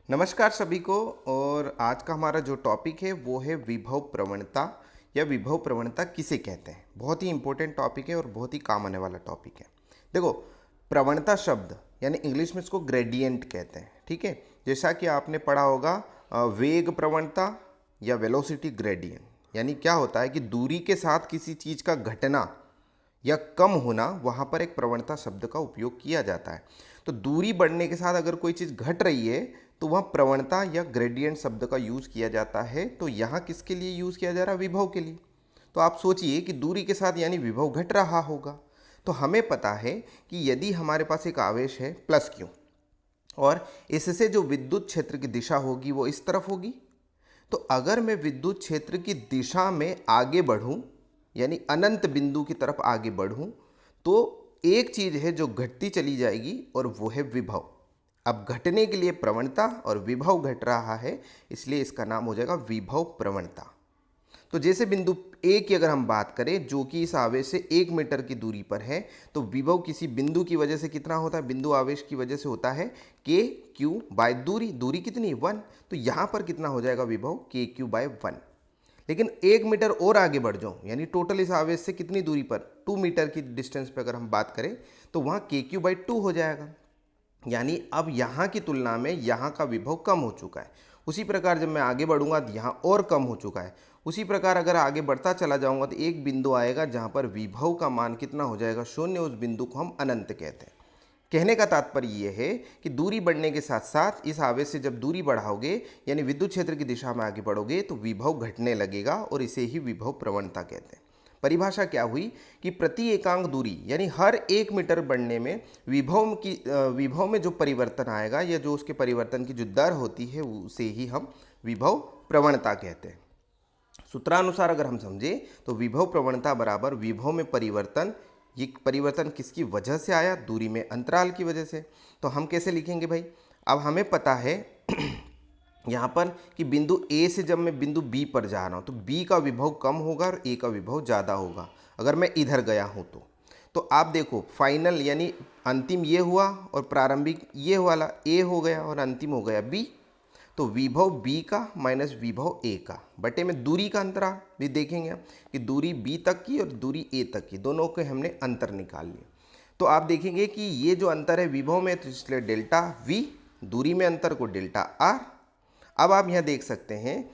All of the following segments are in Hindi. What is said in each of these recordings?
नमस्कार सभी को। और आज का हमारा जो टॉपिक है वो है विभव प्रवणता या विभव प्रवणता किसे कहते हैं। बहुत ही इंपॉर्टेंट टॉपिक है और बहुत ही काम आने वाला टॉपिक है। देखो, प्रवणता शब्द यानी इंग्लिश में इसको ग्रेडियंट कहते हैं, ठीक है। जैसा कि आपने पढ़ा होगा वेग प्रवणता या वेलोसिटी ग्रेडियंट, यानी क्या होता है कि दूरी के साथ किसी चीज़ का घटना या कम होना, वहाँ पर एक प्रवणता शब्द का उपयोग किया जाता है। तो दूरी बढ़ने के साथ अगर कोई चीज़ घट रही है तो वहाँ प्रवणता या ग्रेडियंट शब्द का यूज़ किया जाता है। तो यहाँ किसके लिए यूज़ किया जा रहा है? विभव के लिए। तो आप सोचिए कि दूरी के साथ यानी विभव घट रहा होगा। तो हमें पता है कि यदि हमारे पास एक आवेश है प्लस क्यू और इससे जो विद्युत क्षेत्र की दिशा होगी वो इस तरफ होगी, तो अगर मैं विद्युत क्षेत्र की दिशा में आगे बढ़ूं यानी अनंत बिंदु की तरफ आगे बढ़ूं, तो एक चीज़ है जो घटती चली जाएगी और वो है विभव। अब घटने के लिए प्रवणता और विभव घट रहा है, इसलिए इसका नाम हो जाएगा विभव प्रवणता। तो जैसे बिंदु ए की अगर हम बात करें जो कि इस आवेश से 1 मीटर की दूरी पर है, तो विभव किसी बिंदु की वजह से कितना होता है? बिंदु आवेश की वजह से होता है के क्यू बाय दूरी। दूरी कितनी? 1। तो यहाँ पर कितना हो जाएगा विभव? के क्यू बाय 1। लेकिन 1 मीटर और आगे बढ़ जाओ यानी टोटल इस आवेश से कितनी दूरी पर? 2 मीटर की डिस्टेंस पर अगर हम बात करें तो वहाँ के क्यू बाई 2 हो जाएगा। यानी अब यहाँ की तुलना में यहाँ का विभव कम हो चुका है। उसी प्रकार जब मैं आगे बढ़ूंगा तो यहाँ और कम हो चुका है। उसी प्रकार अगर आगे बढ़ता चला जाऊंगा तो एक बिंदु आएगा जहाँ पर विभव का मान कितना हो जाएगा? 0। उस बिंदु को हम अनंत कहते हैं। कहने का तात्पर्य ये है कि दूरी बढ़ने के साथ साथ इस आवेश से जब दूरी बढ़ाओगे यानी विद्युत क्षेत्र की दिशा में आगे बढ़ोगे तो विभव घटने लगेगा और इसे ही विभव प्रवणता कहते हैं। परिभाषा क्या हुई कि प्रति एकांक दूरी यानी हर 1 मीटर बढ़ने में विभव में जो परिवर्तन आएगा या जो उसके परिवर्तन की जो दर होती है उसे ही हम विभव प्रवणता कहते हैं। सूत्रानुसार अगर हम समझे तो विभव प्रवणता बराबर विभव में परिवर्तन। ये परिवर्तन किसकी वजह से आया? दूरी में अंतराल की वजह से। तो हम कैसे लिखेंगे भाई? अब हमें पता है यहाँ पर कि बिंदु ए से जब मैं बिंदु बी पर जा रहा हूँ तो बी का विभव कम होगा और ए का विभव ज़्यादा होगा अगर मैं इधर गया हूँ तो आप देखो फाइनल यानी अंतिम ये हुआ और प्रारंभिक ये वाला ए हो गया और अंतिम हो गया बी। तो विभव बी का माइनस विभव ए का बटे में दूरी का अंतराल भी देखेंगे कि दूरी बी तक की और दूरी ए तक की, दोनों के हमने अंतर निकाल लिए। तो आप देखेंगे कि ये जो अंतर है विभव में, तो इसलिए डेल्टा वी, दूरी में अंतर को डेल्टा आर। अब आप यहाँ देख सकते हैं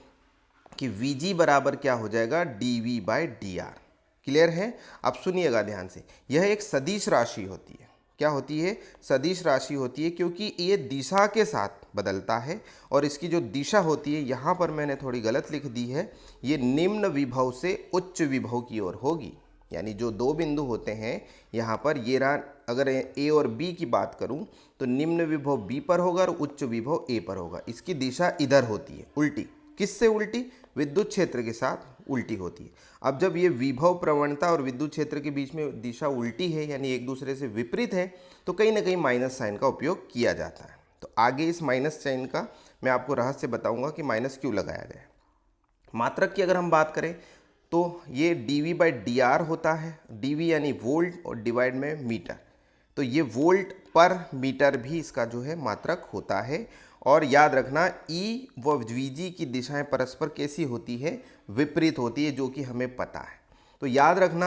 कि वी जी बराबर क्या हो जाएगा? D V by D R. Clear है? अब सुनिएगा ध्यान से, यह एक सदिश राशि होती है। क्या होती है? सदिश राशि होती है क्योंकि ये दिशा के साथ बदलता है और इसकी जो दिशा होती है यहाँ पर मैंने थोड़ी गलत लिख दी है, ये निम्न विभव से उच्च विभव की ओर होगी। यानी जो दो बिंदु होते हैं यहाँ पर, ये रहा, अगर ए और बी की बात करूँ तो निम्न विभव बी पर होगा और उच्च विभव ए पर होगा। इसकी दिशा इधर होती है, उल्टी। किससे उल्टी? विद्युत क्षेत्र के साथ उल्टी होती है। अब जब ये विभव प्रवणता और विद्युत क्षेत्र के बीच में दिशा उल्टी है यानी एक दूसरे से विपरीत है, तो कहीं ना कहीं माइनस साइन का उपयोग किया जाता है। तो आगे इस माइनस साइन का मैं आपको रहस्य बताऊंगा कि माइनस क्यों लगाया गया है। मात्रक की अगर हम बात करें तो ये dv बाई डी आर होता है। dv यानी वोल्ट और डिवाइड में मीटर, तो ये वोल्ट पर मीटर भी इसका जो है मात्रक होता है। और याद रखना E व Vg की दिशाएं परस्पर कैसी होती है? विपरीत होती है, जो कि हमें पता है। तो याद रखना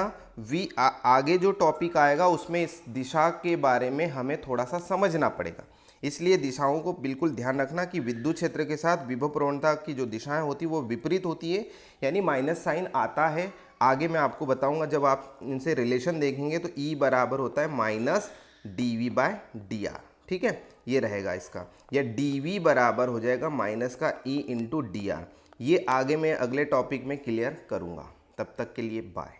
आगे जो टॉपिक आएगा उसमें इस दिशा के बारे में हमें थोड़ा सा समझना पड़ेगा, इसलिए दिशाओं को बिल्कुल ध्यान रखना कि विद्युत क्षेत्र के साथ विभव प्रवणता की जो दिशाएं होती है वो विपरीत होती है, यानी माइनस साइन आता है। आगे मैं आपको बताऊंगा जब आप इनसे रिलेशन देखेंगे तो E बराबर होता है minus D V by D R. ठीक है, ये रहेगा इसका, या डी वी बराबर हो जाएगा माइनस का E इंटू डी आर। ये आगे मैं अगले टॉपिक में क्लियर करूँगा। तब तक के लिए बाय।